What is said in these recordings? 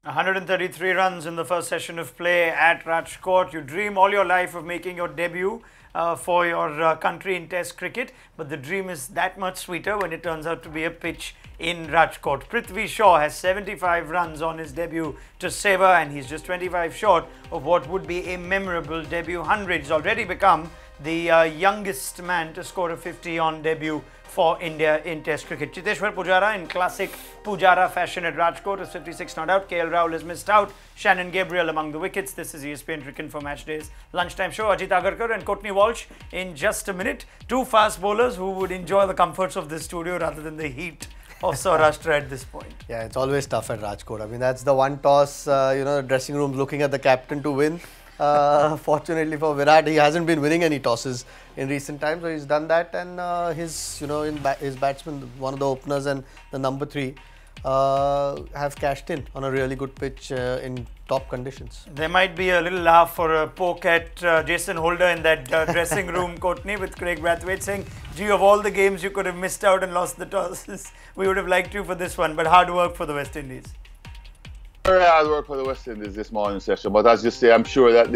133 runs in the first session of play at Rajkot. You dream all your life of making your debut for your country in Test cricket, but the dream is that much sweeter when it turns out to be a pitch in Rajkot. Prithvi Shaw has 75 runs on his debut to savour, and he's just 25 short of what would be a memorable debut 100. He's already become the youngest man to score a 50 on debut for India in Test cricket. Chesteshwar Pujara in classic Pujara fashion at Rajkot is 56 not out. KL Rahul has missed out. Shannon Gabriel among the wickets. This is ESPNcricinfo Match Day's lunchtime show. Ajit Agarkar and Courtney Walsh in just a minute. Two fast bowlers who would enjoy the comforts of this studio rather than the heat of Saurashtra at this point. Yeah, it's always tough at Rajkot. I mean, that's the one toss, dressing room looking at the captain to win. Fortunately for Virat, he hasn't been winning any tosses in recent times, so he's done that, and his batsmen, one of the openers and the number 3, have cashed in on a really good pitch in top conditions. There might be a little laugh or a poke at Jason Holder in that dressing room, Courtney, with Craig Brathwaite saying, gee, of all the games you could have missed out and lost the tosses, we would have liked you for this one, but hard work for the West Indies. Very hard work for the West Indies this morning session, but as you say, I'm sure that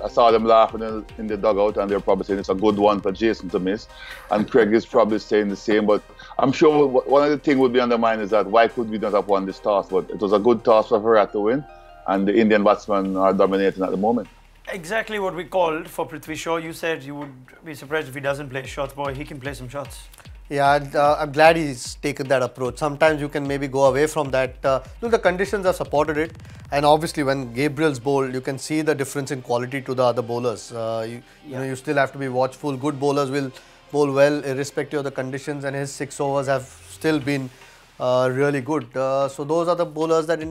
I saw them laughing in the dugout, and they're probably saying it's a good one for Jason to miss, and Craig is probably saying the same. But I'm sure one of the things would be on their mind is that why could we not have won this toss? But it was a good toss for Virat to win, and the Indian batsmen are dominating at the moment. Exactly what we called for Prithvi Shaw. You said you would be surprised if he doesn't play shots. Boy, he can play some shots. Yeah, I'm glad he's taken that approach. Sometimes you can maybe go away from that. Look, the conditions have supported it, and obviously when Gabriel's bowled, you can see the difference in quality to the other bowlers. You still have to be watchful. Good bowlers will bowl well irrespective of the conditions, and his 6 overs have still been really good. So those are the bowlers that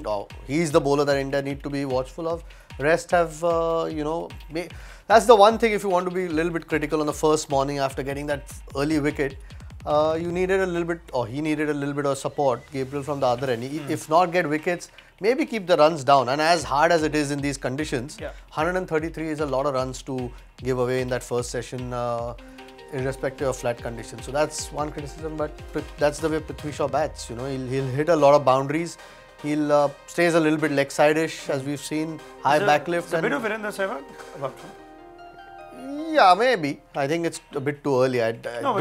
he's the bowler that India need to be watchful of. Rest have, that's the one thing if you want to be a little bit critical on the first morning after getting that early wicket. You needed a little bit, or he needed a little bit of support, Gabriel, from the other end. If not get wickets, maybe keep the runs down. And as hard as it is in these conditions, 133 is a lot of runs to give away in that first session, irrespective of flat conditions. So that's one criticism, but that's the way Prithvi Shaw bats. He'll hit a lot of boundaries. He'll stays a little bit leg side-ish, as we've seen, high backlift. It's a bit of Virendra Sehwag. Yeah, maybe. I think it's a bit too early. Not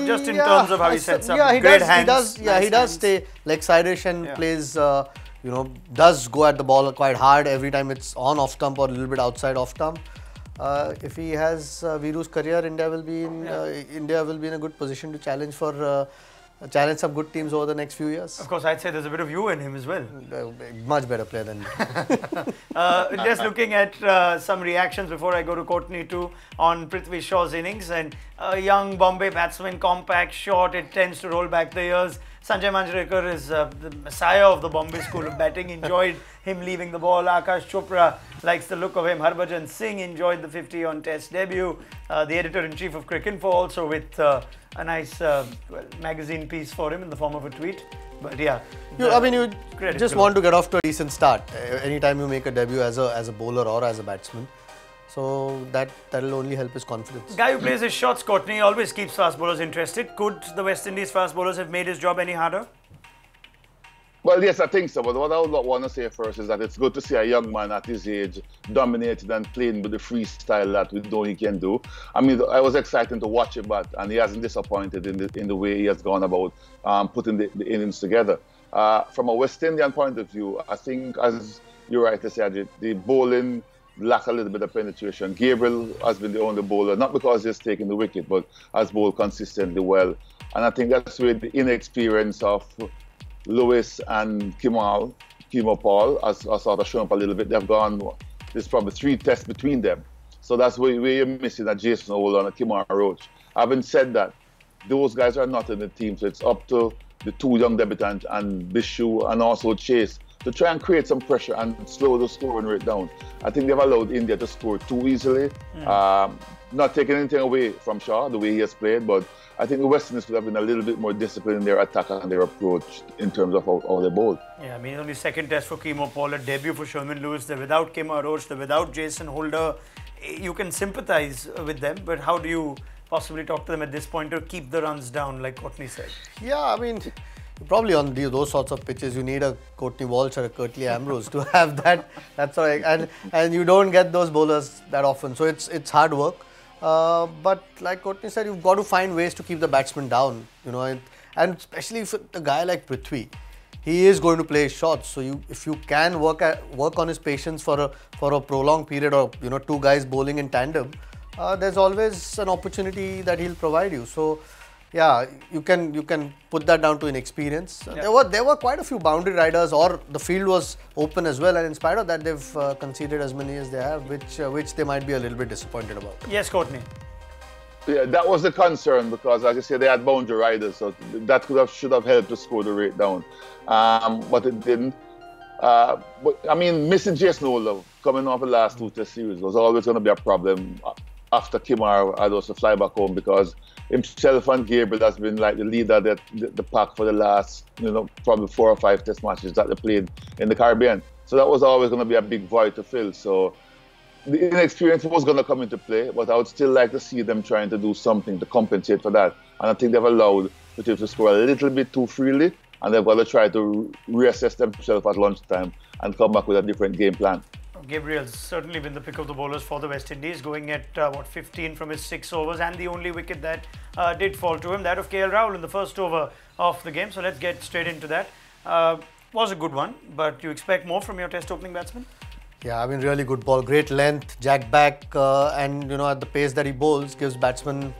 just in terms of how he sets up. Yeah, Great hands. He does stay leg side-ish and plays, does go at the ball quite hard every time it's on off stump or a little bit outside off stump. If he has Viru's career, India will be in a good position to challenge some good teams over the next few years. Of course, I'd say there's a bit of you in him as well. Much better player than me. Just looking at some reactions before I go to Courtney too on Prithvi Shaw's innings, and a young Bombay batsman, compact, short, it tends to roll back the years. Sanjay Manjrekar is the messiah of the Bombay school of batting. Enjoyed him leaving the ball. Akash Chopra likes the look of him. Harbhajan Singh enjoyed the 50 on Test debut. The editor-in-chief of Cricinfo also with a nice magazine piece for him in the form of a tweet. But yeah, you just want to get off to a decent start anytime you make a debut as a bowler or as a batsman. So that'll only help his confidence. Guy who plays his shots, Courtney, always keeps fast bowlers interested. Could the West Indies fast bowlers have made his job any harder? Well, yes, I think so. But what I would want to say first is that it's good to see a young man at his age dominated and playing with the freestyle that we know he can do. I mean, I was excited to watch him, and he hasn't disappointed in the way he has gone about putting the innings together. From a West Indian point of view, I think, as you're right to say, Ajit, the bowling lack a little bit of penetration. Gabriel has been the only bowler, not because he's taken the wicket, but has bowled consistently well. And I think that's where the inexperience of Lewis and Kimo Paul has sort of shown up a little bit. They've gone, there's probably 3 tests between them. So that's where you're missing a Jason Hole and a Kimo Roach. Having said that, those guys are not in the team, so it's up to the 2 young debutants and Bishu and also Chase to try and create some pressure and slow the scoring rate down. I think they've allowed India to score too easily. Not taking anything away from Shaw, the way he has played, but I think the West Indies could have been a little bit more disciplined in their attack and their approach in terms of how they bowled. Yeah, I mean, only second test for Kimo Paul, a debut for Sherman Lewis. They're without Kimo Roach, they're without Jason Holder. You can sympathize with them, but how do you possibly talk to them at this point to keep the runs down, like Courtney said? Yeah, I mean, Probably on those sorts of pitches, you need a Courtney Walsh or a Curtly Ambrose to have that. That's right, and you don't get those bowlers that often. So it's hard work. But like Courtney said, you've got to find ways to keep the batsman down. And especially if a guy like Prithvi, he is going to play his shots. So if you can work on his patience for a prolonged period, or two guys bowling in tandem, there's always an opportunity that he'll provide you. So yeah, you can put that down to inexperience. Yeah. There were quite a few boundary riders, or the field was open as well, and in spite of that, they've conceded as many as they have, which they might be a little bit disappointed about. Yes, Courtney. Yeah, that was the concern, because, like I said, they had boundary riders, so that should have helped to score the rate down, but it didn't. But I mean, missing Jason Holder coming off the last two Test series was always going to be a problem after Kimar had also fly back home, because himself and Gabriel has been like the leader of the pack for the last, probably 4 or 5 Test matches that they played in the Caribbean. So that was always going to be a big void to fill. So the inexperience was going to come into play, but I would still like to see them trying to do something to compensate for that. And I think they've allowed the team to score a little bit too freely, and they've got to try to reassess themselves at lunchtime and come back with a different game plan. Gabriel's certainly been the pick of the bowlers for the West Indies, going at 15 from his 6 overs, and the only wicket that did fall to him, that of KL Rahul in the first over of the game. So let's get straight into that. Was a good one, but you expect more from your Test opening batsman? Yeah, I mean, really good ball, great length, jack back, and at the pace that he bowls gives batsmen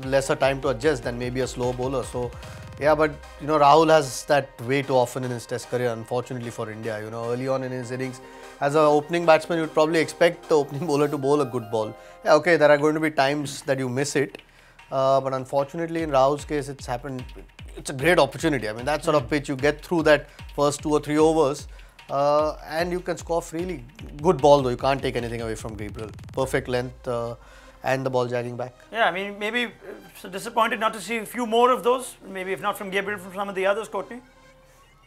lesser time to adjust than maybe a slow bowler. So yeah, but Rahul has that way too often in his Test career, unfortunately for India. Early on in his innings, as an opening batsman, you'd probably expect the opening bowler to bowl a good ball. Yeah, okay, there are going to be times that you miss it, but unfortunately in Rahul's case, it's happened. It's a great opportunity. I mean, that sort of pitch, you get through that first 2 or 3 overs, and you can score freely. Good ball though, you can't take anything away from Gabriel. Perfect length. And the ball jagging back. Yeah, I mean, maybe so disappointed not to see a few more of those. Maybe if not from Gabriel, from some of the others, Courtney.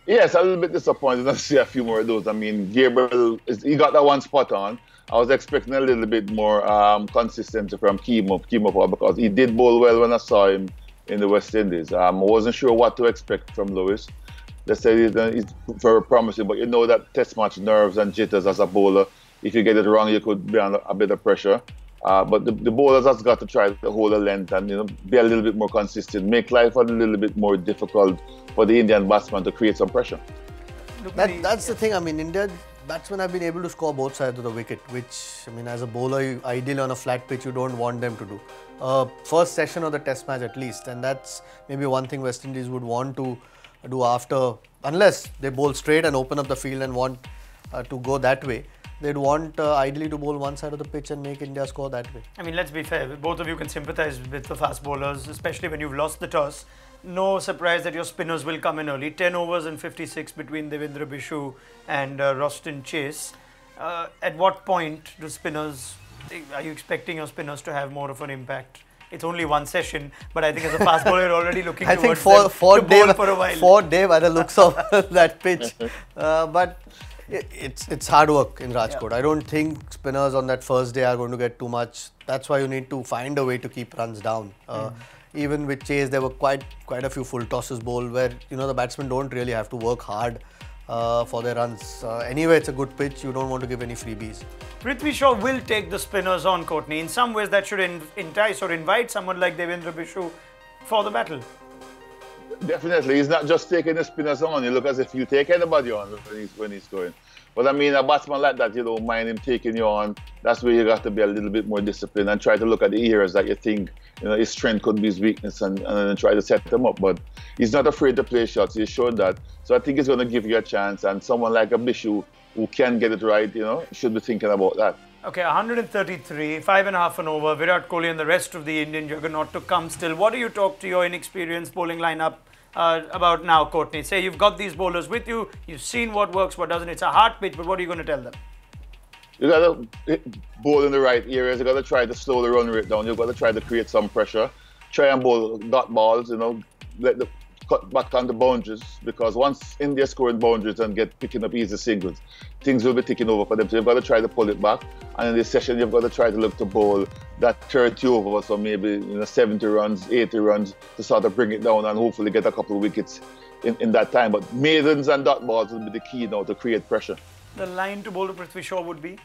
Yes, a little bit disappointed not to see a few more of those. I mean, Gabriel, he got that one spot on. I was expecting a little bit more consistency from Kimo, because he did bowl well when I saw him in the West Indies. I wasn't sure what to expect from Lewis. They said he's very promising, but that Test match nerves and jitters as a bowler. If you get it wrong, you could be under a bit of pressure. But the bowlers has got to try to hold a length and be a little bit more consistent, make life a little bit more difficult for the Indian batsman to create some pressure. That's the thing. I mean, Indian batsmen have been able to score both sides of the wicket, which, I mean, as a bowler, ideally on a flat pitch, you don't want them to do. First session of the Test match at least, and that's maybe one thing West Indies would want to do after, unless they bowl straight and open up the field and want to go that way. They'd want ideally to bowl one side of the pitch and make India score that way. I mean, let's be fair. Both of you can sympathise with the fast bowlers, especially when you've lost the toss. No surprise that your spinners will come in early. 10 overs and 56 between Devendra Bishu and Roston Chase. At what point do are you expecting your spinners to have more of an impact? It's only one session, but I think as a fast bowler, you're already looking towards them to bowl for a while. For Dave, by the looks of that pitch. But it's hard work in Rajkot. Yeah. I don't think spinners on that first day are going to get too much. That's why you need to find a way to keep runs down. Even with Chase, there were quite a few full tosses bowled where the batsmen don't really have to work hard for their runs. Anyway, it's a good pitch. You don't want to give any freebies. Prithvi Shaw will take the spinners on, Courtney. In some ways, that should entice or invite someone like Devendra Bishu for the battle. Definitely, he's not just taking the spinners on. You look as if you take anybody on when he's going. But I mean, a batsman like that, you don't mind him taking you on. That's where you got to be a little bit more disciplined and try to look at the areas that you think his strength could be his weakness, and then try to set them up. But he's not afraid to play shots. He's shown that. So I think he's going to give you a chance. And someone like a Bishu who can get it right, should be thinking about that. Okay, 133, 5.5 and over. Virat Kohli and the rest of the Indian juggernaut to come still. What do you talk to your inexperienced bowling lineup about now, Courtney? Say you've got these bowlers with you, you've seen what works, what doesn't. It's a hard pitch, but what are you going to tell them? You got to bowl in the right areas. You got to try to slow the run rate down. You've got to try to create some pressure. Try and bowl dot balls, let the cut back on the boundaries, because once India scoring boundaries and picking up easy singles, things will be ticking over for them. So you've got to try to pull it back. And in this session, you've got to try to look to bowl that 30 over, so maybe 70 runs, 80 runs, to sort of bring it down and hopefully get a couple of wickets in that time. But maidens and dot balls will be the key now to create pressure. The line to bowl to Prithvi Shaw would be?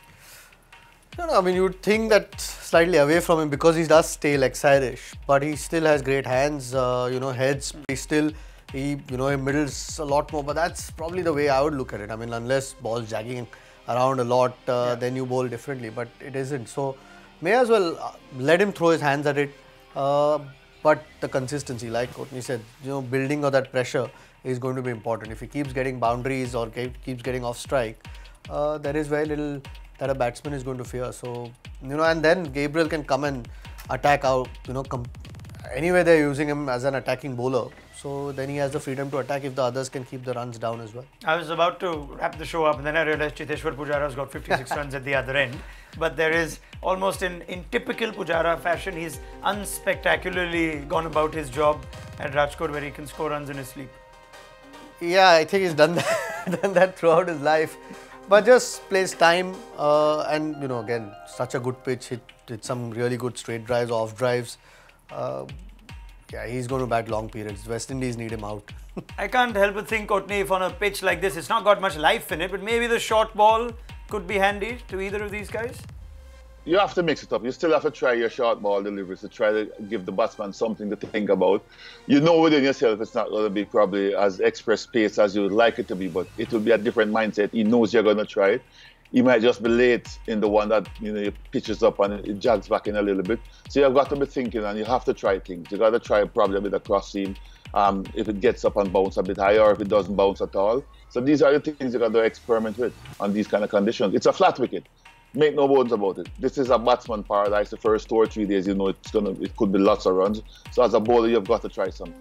No, I mean, you would think that slightly away from him because he does stay leg side-ish, but he still has great hands, heads. He middles a lot more, but that's probably the way I would look at it. I mean, unless ball's jagging around a lot, then you bowl differently, but it isn't. So, may as well let him throw his hands at it. But the consistency, like Courtney said, building of that pressure is going to be important. If he keeps getting boundaries or keeps getting off strike, there is very little that a batsman is going to fear. So, and then Gabriel can come and attack out, anyway they're using him as an attacking bowler. So then he has the freedom to attack if the others can keep the runs down as well. I was about to wrap the show up and then I realized Chesteshwar Pujara has got 56 runs at the other end. But there is almost in typical Pujara fashion, he's unspectacularly gone about his job at Rajkot where he can score runs in his sleep. Yeah, I think he's done that throughout his life. But just plays time and, again, such a good pitch. Hit some really good straight drives, off drives. Yeah, he's going to bat long periods. West Indies need him out. I can't help but think, Courtney, if on a pitch like this, it's not got much life in it, but maybe the short ball could be handy to either of these guys? You have to mix it up. You still have to try your short ball deliveries to try to give the batsman something to think about. You know within yourself it's not going to be probably as express pace as you would like it to be, but it will be a different mindset. He knows you're going to try it. He might just be late in the one that he pitches up and it jogs back in a little bit. So you've got to be thinking and you have to try things. You got to try probably a bit of cross seam. If it gets up and bounce a bit higher, or if it doesn't bounce at all. So these are the things you got to experiment with on these kind of conditions. It's a flat wicket. Make no bones about it. This is a batsman paradise. The first 2 or 3 days, it could be lots of runs. So as a bowler, you've got to try something.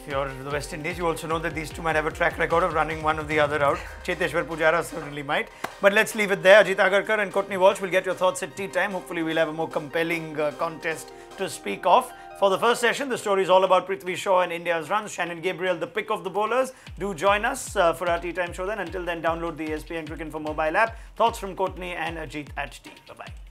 If you're the West Indies, you also know that these two might have a track record of running one or the other out. Chesteshwar Pujara certainly might. But let's leave it there. Ajit Agarkar and Courtney Walsh will get your thoughts at tea time. Hopefully, we'll have a more compelling contest to speak of. For the first session, the story is all about Prithvi Shaw and India's runs. Shannon Gabriel, the pick of the bowlers. Do join us for our tea time show then. Until then, download the ESPNcricinfo mobile app. Thoughts from Courtney and Ajit at tea. Bye-bye.